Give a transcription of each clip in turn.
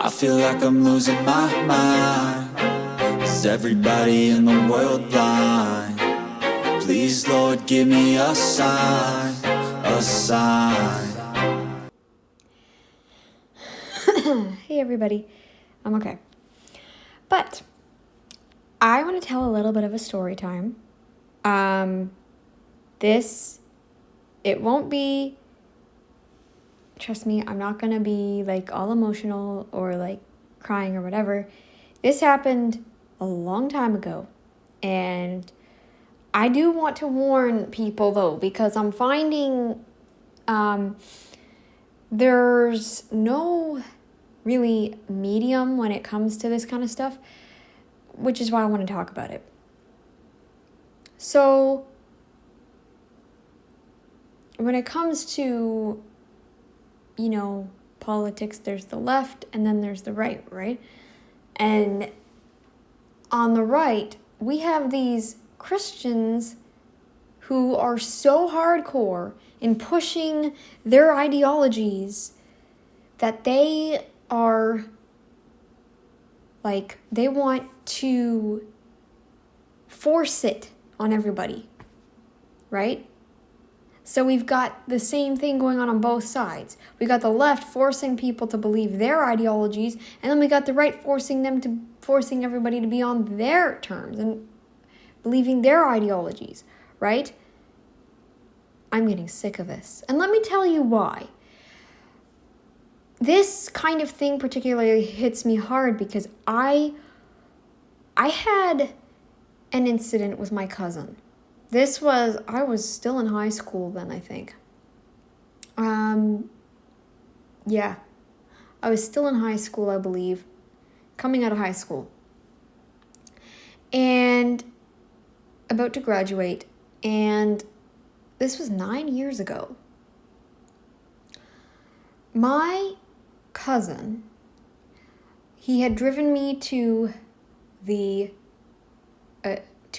I feel like I'm losing my mind. Is everybody in the world blind? Please, Lord, give me a sign, a sign. Hey everybody, I'm okay. But I want to tell a little bit of a story time. It won't be, trust me, I'm not going to be like all emotional or like crying or whatever. This happened a long time ago. And I do want to warn people though, because I'm finding there's no really medium when it comes to this kind of stuff, which is why I want to talk about it. So, when it comes to, politics, there's the left and then there's the right, right? And on the right, we have these Christians who are so hardcore in pushing their ideologies that they are like, they want to force it on everybody, right? So we've got the same thing going on both sides. We got the left forcing people to believe their ideologies, and then we got the right forcing everybody to be on their terms and believing their ideologies, right? I'm getting sick of this. And let me tell you why. This kind of thing particularly hits me hard because I had an incident with my cousin. I was still in high school then, I think. Yeah. I was still in high school, I believe. Coming out of high school. And about to graduate. And this was 9 years ago. My cousin, he had driven me to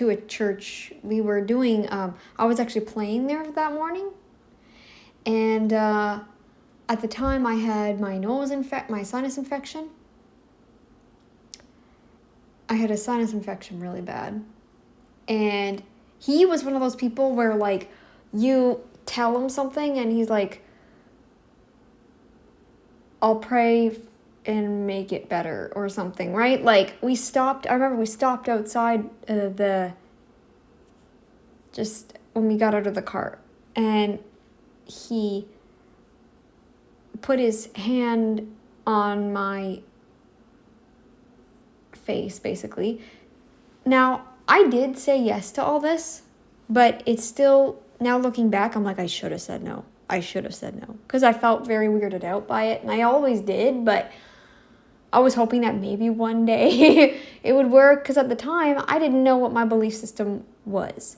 a church. We were doing, I was actually playing there that morning. And at the time I had my sinus infection. I had a sinus infection really bad. And he was one of those people where like you tell him something and he's like, I'll pray and make it better or something, right? Like I remember we stopped outside just when we got out of the car, and he put his hand on my face, basically. Now, I did say yes to all this, but it's still, now looking back, I'm like, I should have said no. Because I felt very weirded out by it, and I always did, but I was hoping that maybe one day it would work, because at the time, I didn't know what my belief system was.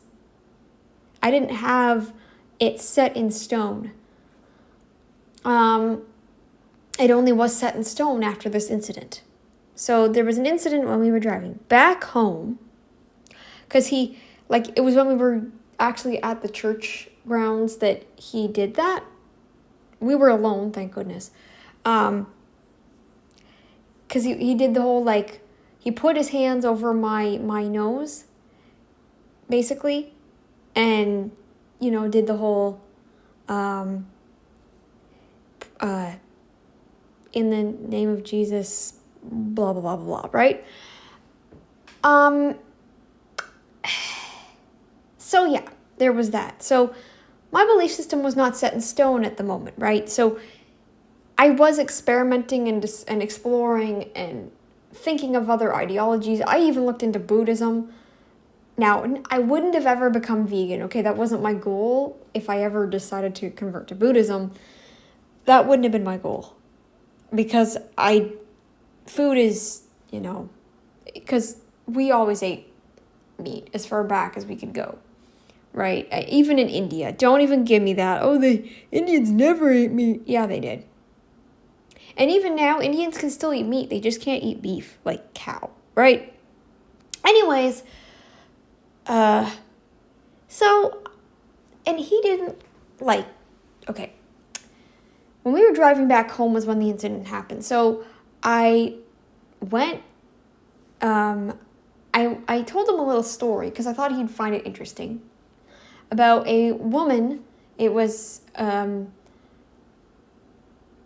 I didn't have it set in stone. It only was set in stone after this incident. So there was an incident when we were driving back home, because it was when we were actually at the church grounds that he did that. We were alone, thank goodness. Because he did the whole, he put his hands over my nose, basically, and, did the whole, in the name of Jesus, blah, blah, blah, blah, blah, right? So yeah, there was that. So my belief system was not set in stone at the moment, right? So I was experimenting and exploring and thinking of other ideologies. I even looked into Buddhism. Now, I wouldn't have ever become vegan, okay? That wasn't my goal. If I ever decided to convert to Buddhism, that wouldn't have been my goal. Because food is, because we always ate meat as far back as we could go, right? Even in India. Don't even give me that. Oh, the Indians never ate meat. Yeah, they did. And even now, Indians can still eat meat. They just can't eat beef like cow, right? Anyways, so, and he didn't, okay. When we were driving back home was when the incident happened. So I went, I told him a little story because I thought he'd find it interesting about a woman. It was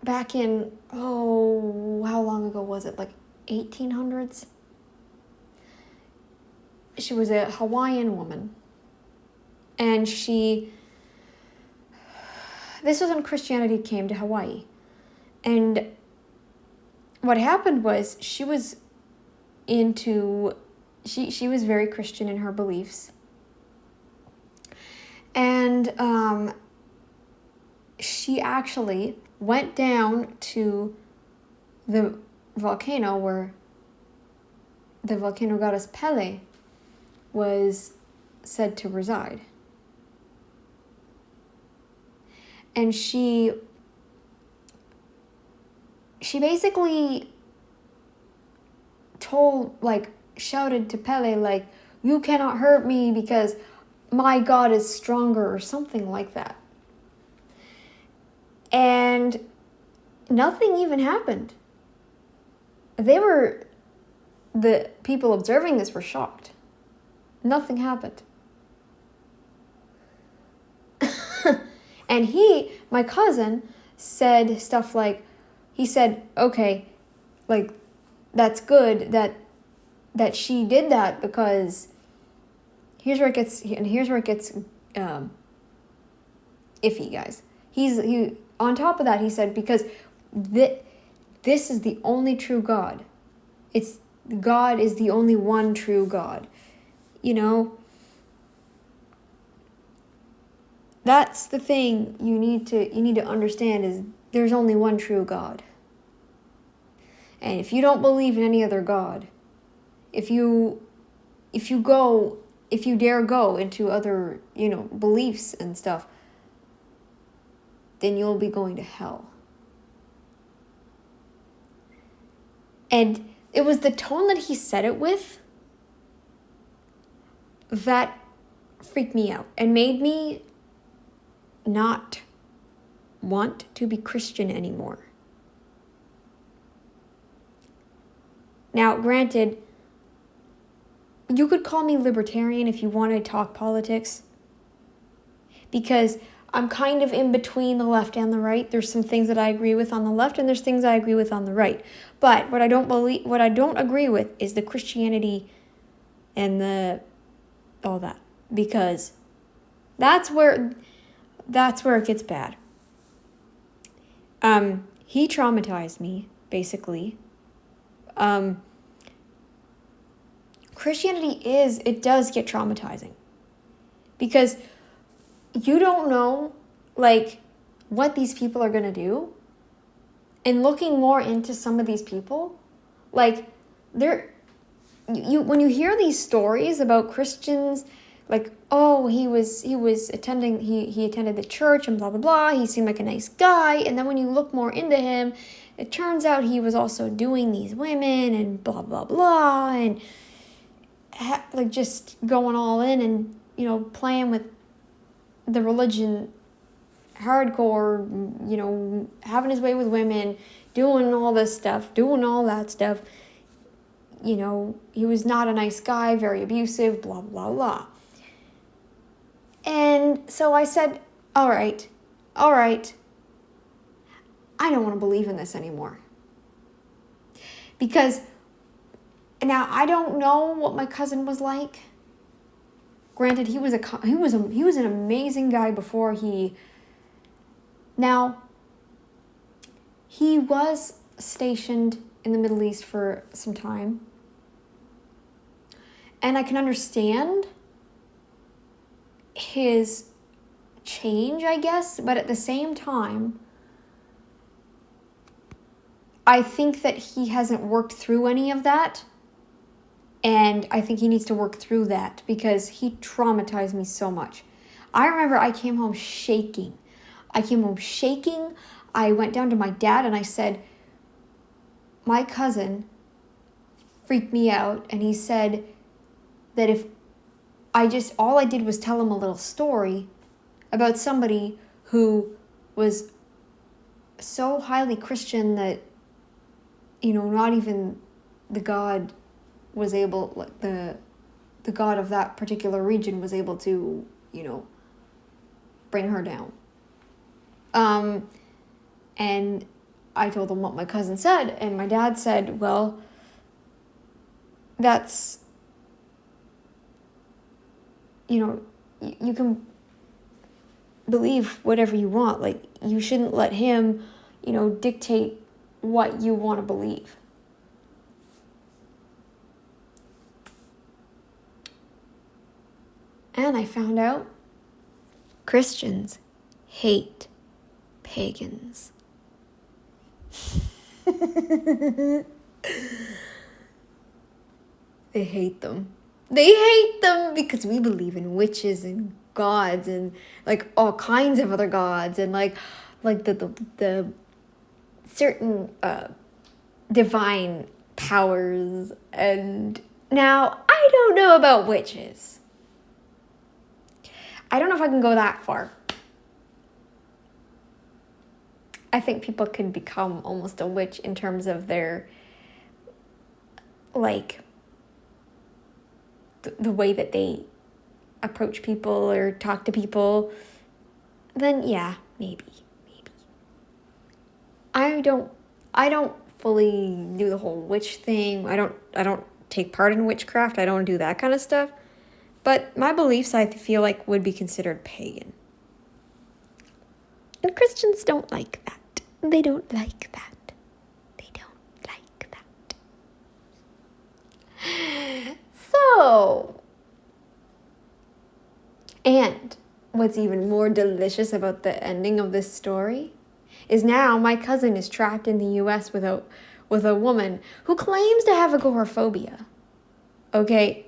back in, how long ago was it? Like 1800s? She was a Hawaiian woman. And this was when Christianity came to Hawaii. And what happened was she was very Christian in her beliefs. And she actually went down to the volcano where the volcano goddess Pele was said to reside. And she basically shouted to Pele, like, you cannot hurt me because my God is stronger, or something like that. And nothing even happened. The people observing this were shocked. Nothing happened. And my cousin, said stuff like, he said, okay, like, that's good that she did that, because here's where it gets iffy, guys. He on top of that, he said, because this is the only true God. God is the only one true God. You know, that's the thing you need to understand, is there's only one true God. And if you don't believe in any other God, if you dare go into other, beliefs and stuff, then you'll be going to hell. And it was the tone that he said it with that freaked me out and made me not want to be Christian anymore. Now, granted, you could call me libertarian if you want to talk politics, because I'm kind of in between the left and the right. There's some things that I agree with on the left, and there's things I agree with on the right. But what I don't agree with is the Christianity and all that, because that's where it gets bad. He traumatized me, basically. Christianity does get traumatizing, because you don't know, what these people are going to do. And looking more into some of these people, when you hear these stories about Christians, he attended the church and blah, blah, blah. He seemed like a nice guy. And then when you look more into him, it turns out he was also doing these women and blah, blah, blah. And just going all in and, playing with the religion hardcore, having his way with women, doing all this stuff, doing all that stuff. He was not a nice guy, very abusive, blah, blah, blah. And so I said, all right, I don't want to believe in this anymore. Because now I don't know what my cousin was like. Granted, he was an amazing guy before he... Now, he was stationed in the Middle East for some time. And I can understand his change, I guess. But at the same time, I think that he hasn't worked through any of that. And I think he needs to work through that, because he traumatized me so much. I remember I came home shaking. I went down to my dad and I said, my cousin freaked me out. And he said that all I did was tell him a little story about somebody who was so highly Christian that not even the god was able, like the god of that particular region was able to, bring her down. And I told them what my cousin said, and my dad said, well, that's, you can believe whatever you want. Like, you shouldn't let him, dictate what you want to believe. And I found out Christians hate pagans. They hate them. They hate them because we believe in witches and gods and like all kinds of other gods and like the certain divine powers. And now I don't know about witches. I don't know if I can go that far. I think people can become almost a witch in terms of their, like, the way that they approach people or talk to people. Then yeah, maybe. I don't fully do the whole witch thing. I don't take part in witchcraft. I don't do that kind of stuff. But my beliefs, I feel like, would be considered pagan. And Christians don't like that. They don't like that. They don't like that. So, and what's even more delicious about the ending of this story is now my cousin is trapped in the US with a woman who claims to have agoraphobia. Okay?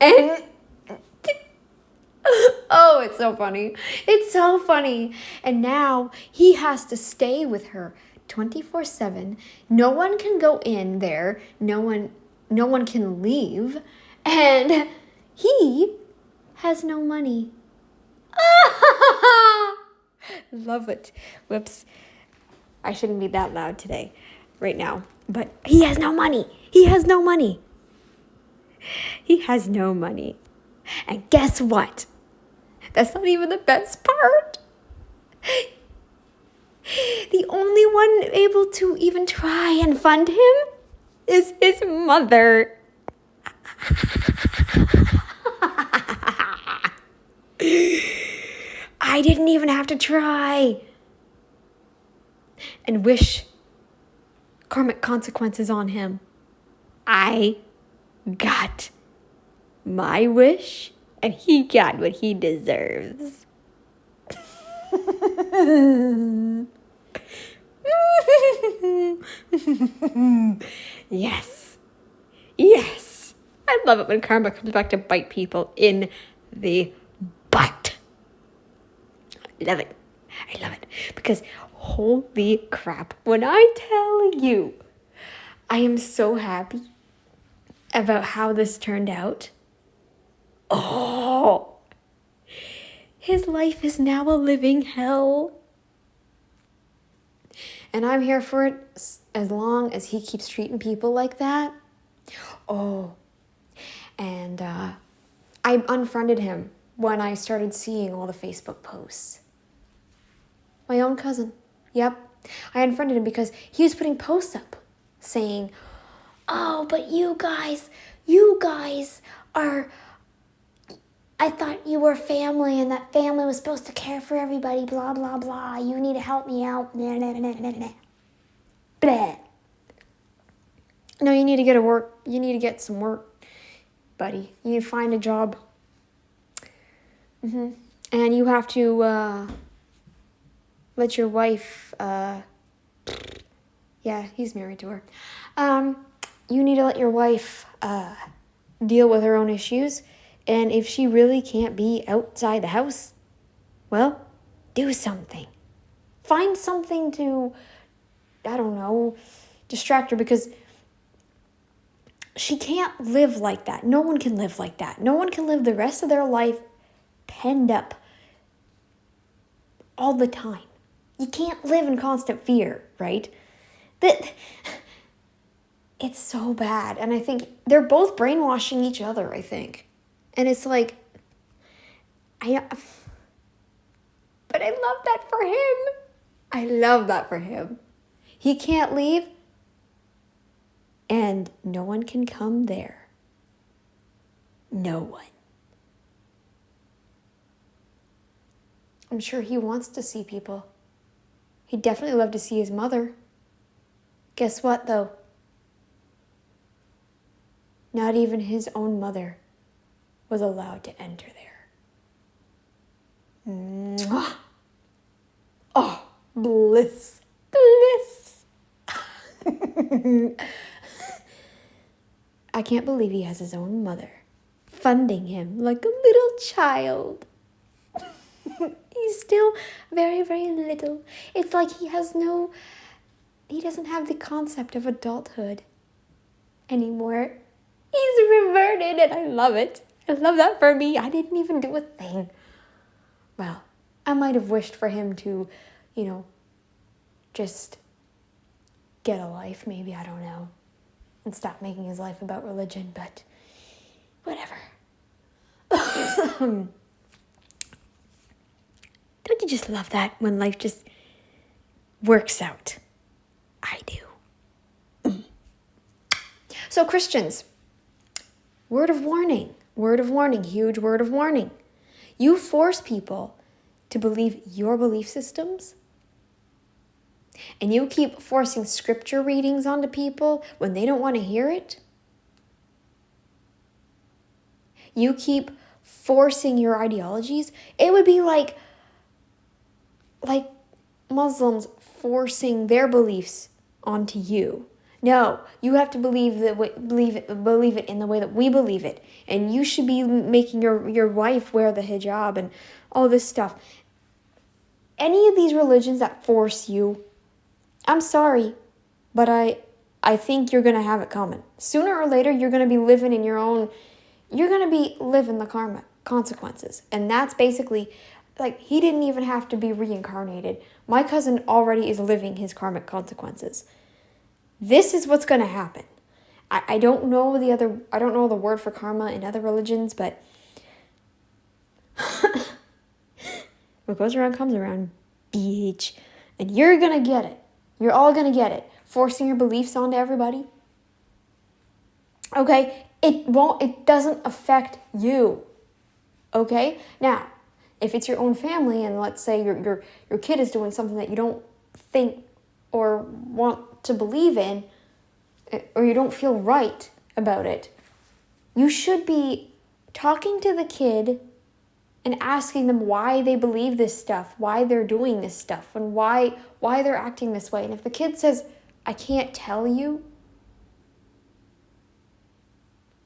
And oh, it's so funny. It's so funny. And now he has to stay with her 24/7. No one can go in there. No one can leave. And he has no money. Love it. Whoops. I shouldn't be that loud today, right now. But he has no money. He has no money. He has no money. And guess what? That's not even the best part. The only one able to even try and fund him is his mother. I didn't even have to try and wish karmic consequences on him. I got my wish, and he got what he deserves. Yes. I love it when karma comes back to bite people in the butt. I love it. Because holy crap, when I tell you, I am so happy about how this turned out. Oh, his life is now a living hell. And I'm here for it as long as he keeps treating people like that. Oh, and I unfriended him when I started seeing all the Facebook posts. My own cousin. Yep. I unfriended him because he was putting posts up saying, oh, but you guys are, I thought you were family and that family was supposed to care for everybody, blah, blah, blah. You need to help me out. Nah, nah, nah, nah, nah. Blah. No, you need to get You need to get some work, buddy. You need to find a job. And you have to let your wife, yeah, he's married to her. You need to let your wife deal with her own issues. And if she really can't be outside the house, well, do something. Find something to, I don't know, distract her, because she can't live like that. No one can live like that. No one can live the rest of their life penned up all the time. You can't live in constant fear, right? it's so bad. And I think they're both brainwashing each other, I think. And it's like, but I love that for him. I love that for him. He can't leave, and no one can come there. No one. I'm sure he wants to see people. He'd definitely love to see his mother. Guess what, though? Not even his own mother was allowed to enter there. Mwah! Oh, bliss. Bliss. I can't believe he has his own mother funding him like a little child. He's still very, very little. It's like he doesn't have the concept of adulthood anymore. He's reverted, and I love it. I love that for me. I didn't even do a thing. Well, I might have wished for him to, just get a life, maybe, I don't know, and stop making his life about religion, but whatever. Don't you just love that when life just works out? I do. So Christians, word of warning, huge word of warning. You force people to believe your belief systems, and you keep forcing scripture readings onto people when they don't want to hear it. You keep forcing your ideologies. It would be like Muslims forcing their beliefs onto you. No, you have to believe it in the way that we believe it. And you should be making your wife wear the hijab and all this stuff. Any of these religions that force you, I'm sorry, but I think you're going to have it coming. Sooner or later, you're going to be living the karma consequences. And that's basically, he didn't even have to be reincarnated. My cousin already is living his karmic consequences. This is what's going to happen. I don't know the word for karma in other religions, but what goes around comes around, bitch. And you're going to get it. You're all going to get it. Forcing your beliefs onto everybody. Okay? It doesn't affect you. Okay? Now, if it's your own family and let's say your kid is doing something that you don't think or want to believe in, or you don't feel right about it, you should be talking to the kid and asking them why they believe this stuff, why they're doing this stuff, and why they're acting this way. And if the kid says, I can't tell you,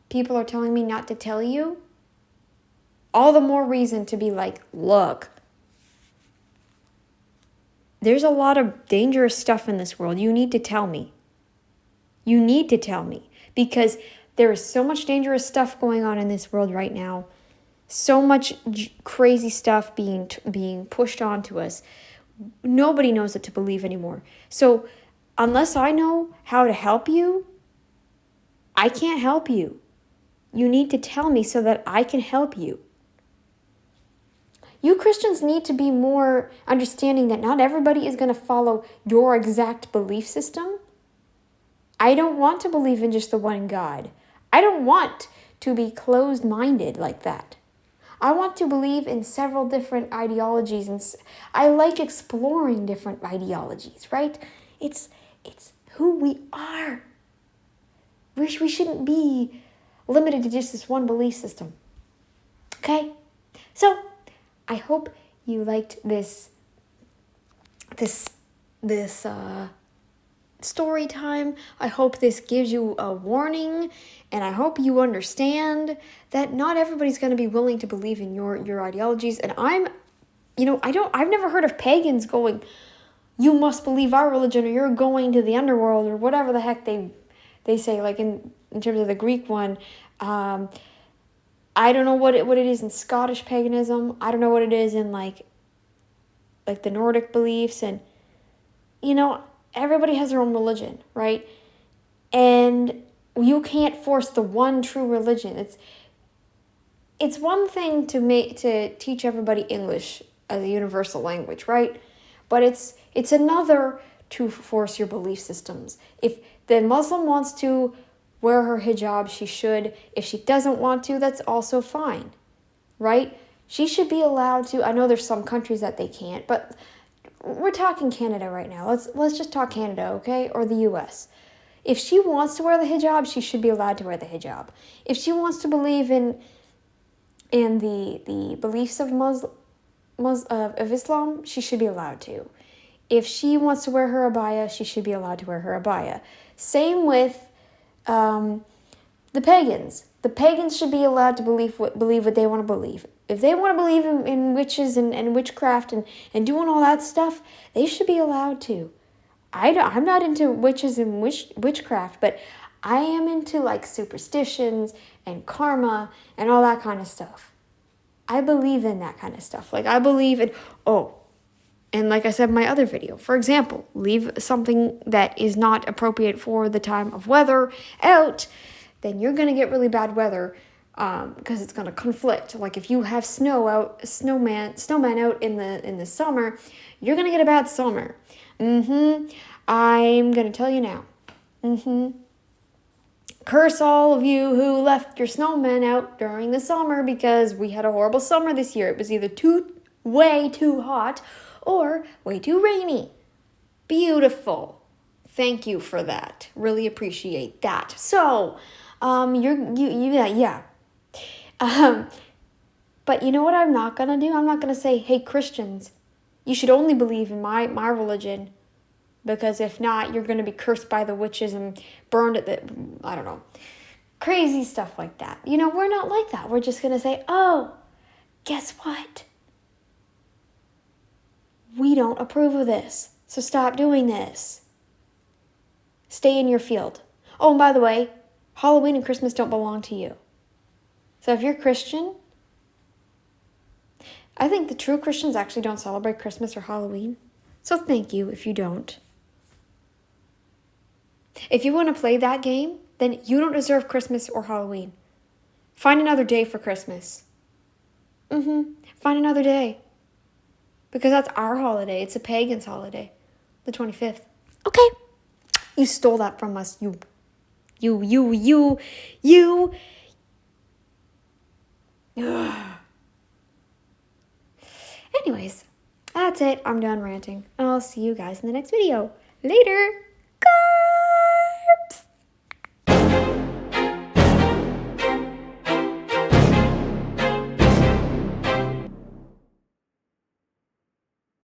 people are telling me not to tell you, all the more reason to be like, look, there's a lot of dangerous stuff in this world. You need to tell me. You need to tell me. Because there is so much dangerous stuff going on in this world right now. So much crazy stuff being pushed onto us. Nobody knows what to believe anymore. So unless I know how to help you, I can't help you. You need to tell me so that I can help you. You Christians need to be more understanding that not everybody is going to follow your exact belief system. I don't want to believe in just the one God. I don't want to be closed-minded like that. I want to believe in several different ideologies, and I like exploring different ideologies, right? It's who we are. We shouldn't be limited to just this one belief system. Okay? So, I hope you liked this story time. I hope this gives you a warning, and I hope you understand that not everybody's going to be willing to believe in your ideologies. And I've never heard of pagans going, you must believe our religion or you're going to the underworld or whatever the heck they say, like in terms of the Greek one. I don't know what it is in Scottish paganism. I don't know what it is in like the Nordic beliefs. And, everybody has their own religion, right? And you can't force the one true religion. It's one thing to teach everybody English as a universal language, right? But it's another to force your belief systems. If the Muslim wants to wear her hijab, she should. If she doesn't want to, that's also fine, right? She should be allowed to. I know there's some countries that they can't, but we're talking Canada right now. Let's just talk Canada, okay? Or the US. If she wants to wear the hijab, she should be allowed to wear the hijab. If she wants to believe in the beliefs of of Islam, she should be allowed to. If she wants to wear her abaya, she should be allowed to wear her abaya. Same with the pagans. The pagans should be allowed to believe what they want to believe. If they want to believe in witches and witchcraft and doing all that stuff, they should be allowed to. I'm not into witches and witchcraft, but I am into like superstitions and karma and all that kind of stuff. I believe in that kind of stuff. Like I believe in, and like I said in my other video, for example, leave something that is not appropriate for the time of weather out, then you're going to get really bad weather because it's going to conflict. Like if you have snowman out in the summer, you're going to get a bad summer. I'm going to tell you now. Curse all of you who left your snowmen out during the summer because we had a horrible summer this year. It was either way too hot or way too rainy. Beautiful. Thank you for that. Really appreciate that. So, yeah. But you know what I'm not going to do? I'm not going to say, hey, Christians, you should only believe in my religion, because if not, you're going to be cursed by the witches and burned at I don't know, crazy stuff like that. You know, we're not like that. We're just going to say, oh, guess what? We don't approve of this, so stop doing this. Stay in your field. Oh, and by the way, Halloween and Christmas don't belong to you. So if you're Christian, I think the true Christians actually don't celebrate Christmas or Halloween. So thank you if you don't. If you want to play that game, then you don't deserve Christmas or Halloween. Find another day for Christmas. Find another day. Because that's our holiday. It's a pagan's holiday. The 25th. Okay. You stole that from us. You. Anyways, that's it. I'm done ranting. I'll see you guys in the next video. Later.